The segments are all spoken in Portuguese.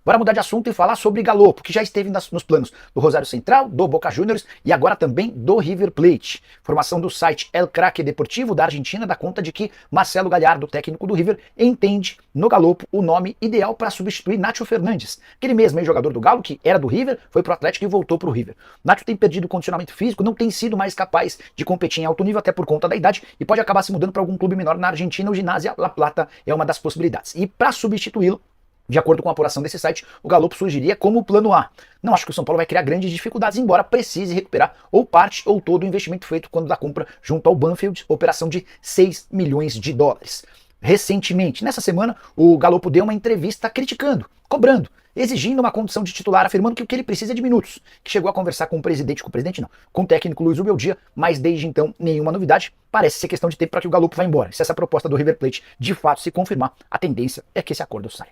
Bora mudar de assunto e falar sobre Galopo, que já esteve nos planos do Rosário Central, do Boca Juniors e agora também do River Plate. Informação do site El Craque Deportivo da Argentina dá conta de que Marcelo Gallardo, técnico do River, entende no Galopo o nome ideal para substituir Nacho Fernandes, aquele mesmo jogador do Galo que era do River, foi pro Atlético e voltou pro River. Nacho tem perdido o condicionamento físico, não tem sido mais capaz de competir em alto nível até por conta da idade e pode acabar se mudando para algum clube menor na Argentina. O Ginásio La Plata é uma das possibilidades. E para substituí-lo, de acordo com a apuração desse site, o Galopo surgiria como plano A. Não acho que o São Paulo vai criar grandes dificuldades, embora precise recuperar ou parte ou todo o investimento feito quando da compra junto ao Banfield, operação de 6 milhões de dólares. Recentemente, nessa semana, o Galopo deu uma entrevista criticando, cobrando, exigindo uma condição de titular, afirmando que o que ele precisa é de minutos, que chegou a conversar com o presidente não, com o técnico Luiz Ubeldia, mas desde então nenhuma novidade, parece ser questão de tempo para que o Galopo vá embora. Se essa proposta do River Plate de fato se confirmar, a tendência é que esse acordo saia.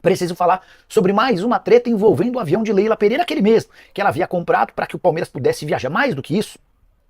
Preciso falar sobre mais uma treta envolvendo o avião de Leila Pereira, aquele mesmo, que ela havia comprado para que o Palmeiras pudesse viajar. Mais do que isso,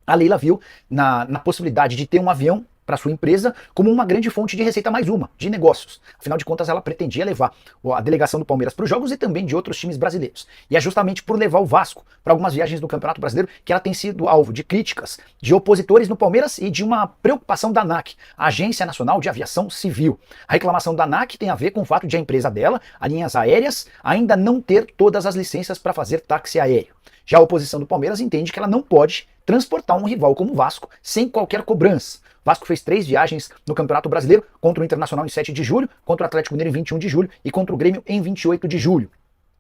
a Leila viu na possibilidade de ter um avião para sua empresa como uma grande fonte de receita, mais uma, de negócios. Afinal de contas, ela pretendia levar a delegação do Palmeiras para os jogos e também de outros times brasileiros. E é justamente por levar o Vasco para algumas viagens do Campeonato Brasileiro que ela tem sido alvo de críticas de opositores no Palmeiras e de uma preocupação da ANAC, a Agência Nacional de Aviação Civil. A reclamação da ANAC tem a ver com o fato de a empresa dela, a Linhas Aéreas, ainda não ter todas as licenças para fazer táxi aéreo. Já a oposição do Palmeiras entende que ela não pode transportar um rival como o Vasco sem qualquer cobrança. O Vasco fez 3 viagens no Campeonato Brasileiro, contra o Internacional em 7 de julho, contra o Atlético Mineiro em 21 de julho e contra o Grêmio em 28 de julho.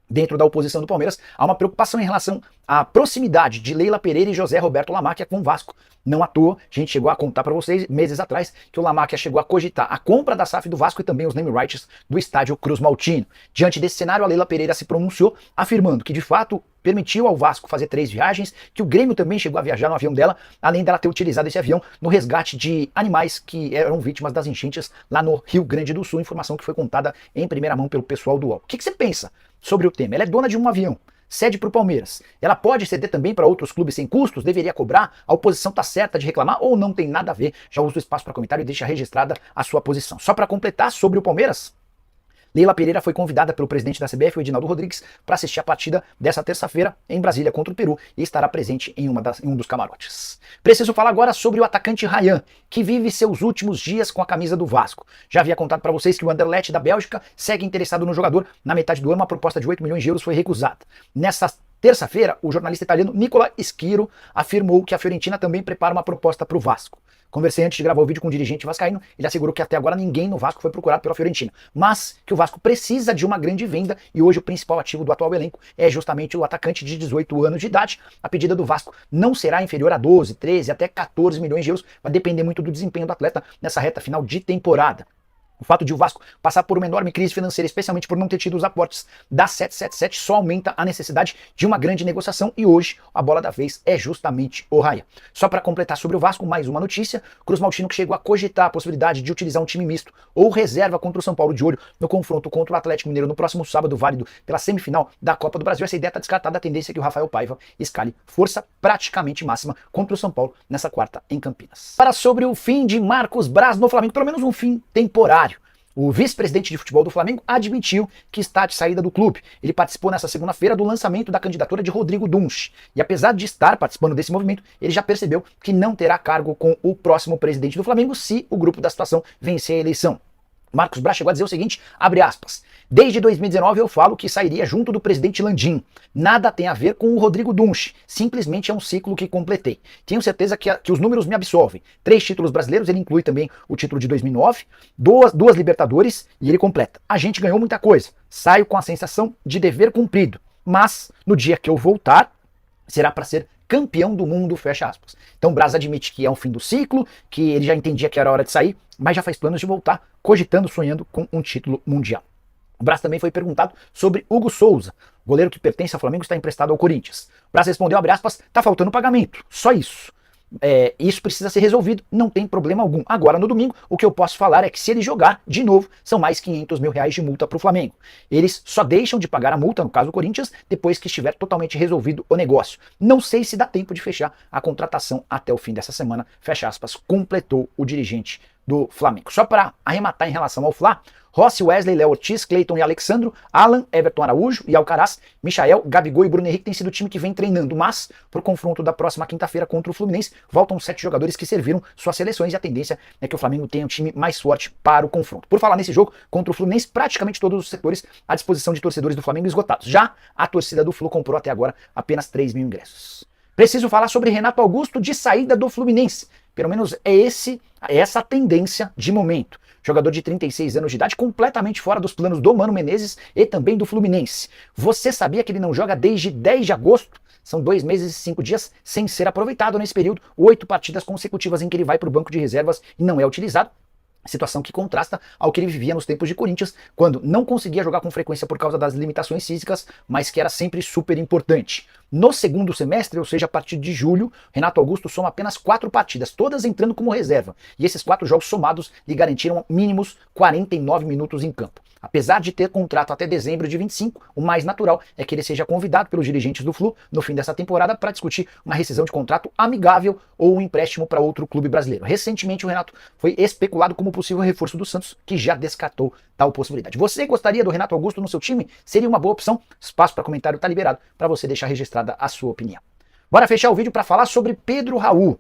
Dentro da oposição do Palmeiras, há uma preocupação em relação à proximidade de Leila Pereira e José Roberto Lamacchia com o Vasco. Não à toa, a gente chegou a contar para vocês meses atrás que o Lamacchia chegou a cogitar a compra da SAF do Vasco e também os name rights do estádio Cruz Maltino. Diante desse cenário, a Leila Pereira se pronunciou, afirmando que de fato permitiu ao Vasco fazer 3 viagens, que o Grêmio também chegou a viajar no avião dela, além dela ter utilizado esse avião no resgate de animais que eram vítimas das enchentes lá no Rio Grande do Sul, informação que foi contada em primeira mão pelo pessoal do UOL. O que você pensa sobre o tema? Ela é dona de um avião, cede para o Palmeiras. Ela pode ceder também para outros clubes sem custos? Deveria cobrar? A oposição está certa de reclamar ou não tem nada a ver? Já usa o espaço para comentário e deixa registrada a sua posição. Só para completar sobre o Palmeiras, Leila Pereira foi convidada pelo presidente da CBF, o Edinaldo Rodrigues, para assistir a partida dessa terça-feira em Brasília contra o Peru e estará presente em um dos camarotes. Preciso falar agora sobre o atacante Ryan, que vive seus últimos dias com a camisa do Vasco. Já havia contado para vocês que o Anderlecht da Bélgica segue interessado no jogador. Na metade do ano, uma proposta de 8 milhões de euros foi recusada. Nessa terça-feira, o jornalista italiano Nicola Schiro afirmou que a Fiorentina também prepara uma proposta para o Vasco. Conversei antes de gravar o vídeo com o dirigente vascaíno, ele assegurou que até agora ninguém no Vasco foi procurado pela Fiorentina, mas que o Vasco precisa de uma grande venda e hoje o principal ativo do atual elenco é justamente o atacante de 18 anos de idade. A pedida do Vasco não será inferior a 12, 13, até 14 milhões de euros, vai depender muito do desempenho do atleta nessa reta final de temporada. O fato de o Vasco passar por uma enorme crise financeira, especialmente por não ter tido os aportes da 777, só aumenta a necessidade de uma grande negociação e hoje a bola da vez é justamente o Ryan. Só para completar sobre o Vasco, mais uma notícia, Cruz Maltino que chegou a cogitar a possibilidade de utilizar um time misto ou reserva contra o São Paulo de olho no confronto contra o Atlético Mineiro no próximo sábado, válido pela semifinal da Copa do Brasil. Essa ideia está descartada, a tendência é que o Rafael Paiva escale força praticamente máxima contra o São Paulo nessa quarta em Campinas. Para sobre o fim de Marcos Braz no Flamengo, pelo menos um fim temporário. O vice-presidente de futebol do Flamengo admitiu que está de saída do clube. Ele participou nessa segunda-feira do lançamento da candidatura de Rodrigo Dunsch. E apesar de estar participando desse movimento, ele já percebeu que não terá cargo com o próximo presidente do Flamengo se o grupo da situação vencer a eleição. Marcos Braz chegou a dizer o seguinte, abre aspas, desde 2019 eu falo que sairia junto do presidente Landim. Nada tem a ver com o Rodrigo Dunsch, simplesmente é um ciclo que completei. Tenho certeza que os números me absolvem. 3 títulos brasileiros, ele inclui também o título de 2009, duas Libertadores e ele completa. A gente ganhou muita coisa, saio com a sensação de dever cumprido, mas no dia que eu voltar, será para ser campeão do mundo, fecha aspas. Então Braz admite que é um fim do ciclo, que ele já entendia que era hora de sair, mas já faz planos de voltar, cogitando, sonhando com um título mundial. O Braz também foi perguntado sobre Hugo Souza, goleiro que pertence ao Flamengo, está emprestado ao Corinthians. O Braz respondeu, abre aspas, tá faltando pagamento, só isso. Isso precisa ser resolvido, não tem problema algum. Agora no domingo, o que eu posso falar é que se ele jogar de novo, são mais 500 mil reais de multa para o Flamengo. Eles só deixam de pagar a multa, no caso do Corinthians, depois que estiver totalmente resolvido o negócio. Não sei se dá tempo de fechar a contratação até o fim dessa semana, fecha aspas, completou o dirigente do Flamengo. Só para arrematar em relação ao Fla, Rossi, Wesley, Léo Ortiz, Cleiton e Alexandro, Alan, Everton Araújo e Alcaraz, Michael, Gabigol e Bruno Henrique têm sido o time que vem treinando, mas pro confronto da próxima quinta-feira contra o Fluminense, voltam 7 jogadores que serviram suas seleções e a tendência é que o Flamengo tenha um time mais forte para o confronto. Por falar nesse jogo contra o Fluminense, praticamente todos os setores à disposição de torcedores do Flamengo esgotados. Já a torcida do Flu comprou até agora apenas 3 mil ingressos. Preciso falar sobre Renato Augusto de saída do Fluminense. Pelo menos é essa a tendência de momento. Jogador de 36 anos de idade, completamente fora dos planos do Mano Menezes e também do Fluminense. Você sabia que ele não joga desde 10 de agosto? São 2 meses e 5 dias sem ser aproveitado nesse período, 8 partidas consecutivas em que ele vai para o banco de reservas e não é utilizado. Situação que contrasta ao que ele vivia nos tempos de Corinthians, quando não conseguia jogar com frequência por causa das limitações físicas, mas que era sempre super importante. No segundo semestre, ou seja, a partir de julho, Renato Augusto soma apenas 4 partidas, todas entrando como reserva. E esses 4 jogos somados lhe garantiram mínimos 49 minutos em campo. Apesar de ter contrato até dezembro de 25, o mais natural é que ele seja convidado pelos dirigentes do Flu no fim dessa temporada para discutir uma rescisão de contrato amigável ou um empréstimo para outro clube brasileiro. Recentemente o Renato foi especulado como possível reforço do Santos, que já descartou tal possibilidade. Você gostaria do Renato Augusto no seu time? Seria uma boa opção? Espaço para comentário está liberado para você deixar registrada a sua opinião. Bora fechar o vídeo para falar sobre Pedro Raul.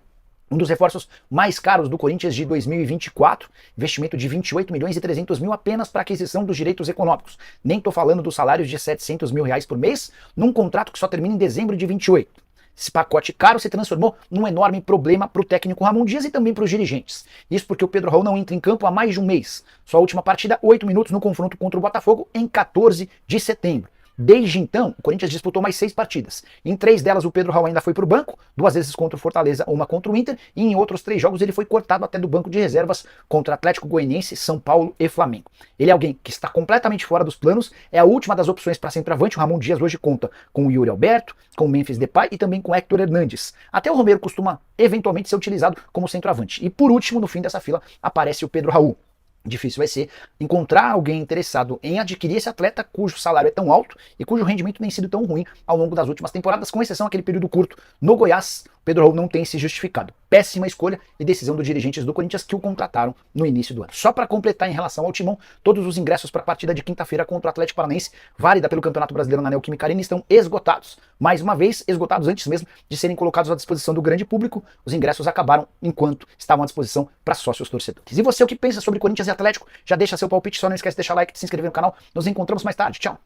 Um dos reforços mais caros do Corinthians de 2024, investimento de 28 milhões e 300 mil apenas para aquisição dos direitos econômicos. Nem estou falando dos salários de 700 mil reais por mês, num contrato que só termina em dezembro de 28. Esse pacote caro se transformou num enorme problema para o técnico Ramon Dias e também para os dirigentes. Isso porque o Pedro Raul não entra em campo há mais de um mês. Sua última partida, 8 minutos no confronto contra o Botafogo, em 14 de setembro. Desde então, o Corinthians disputou mais 6 partidas. Em 3 delas, o Pedro Raul ainda foi para o banco, 2 vezes contra o Fortaleza, uma contra o Inter, e em outros 3 jogos ele foi cortado até do banco de reservas contra Atlético Goianiense, São Paulo e Flamengo. Ele é alguém que está completamente fora dos planos, é a última das opções para centroavante. O Ramon Dias hoje conta com o Yuri Alberto, com o Memphis Depay e também com o Héctor Hernandes. Até o Romero costuma eventualmente ser utilizado como centroavante. E por último, no fim dessa fila, aparece o Pedro Raul. Difícil vai ser encontrar alguém interessado em adquirir esse atleta cujo salário é tão alto e cujo rendimento tem sido tão ruim ao longo das últimas temporadas, com exceção aquele período curto no Goiás. Pedro Raul não tem se justificado. Péssima escolha e decisão dos dirigentes do Corinthians que o contrataram no início do ano. Só para completar em relação ao Timão, todos os ingressos para a partida de quinta-feira contra o Atlético Paranaense, válida pelo Campeonato Brasileiro na Neoquímica Arena, estão esgotados. Mais uma vez, esgotados antes mesmo de serem colocados à disposição do grande público. Os ingressos acabaram enquanto estavam à disposição para sócios torcedores. E você, o que pensa sobre Corinthians e Atlético? Já deixa seu palpite, só não esquece de deixar like e de se inscrever no canal. Nos encontramos mais tarde. Tchau!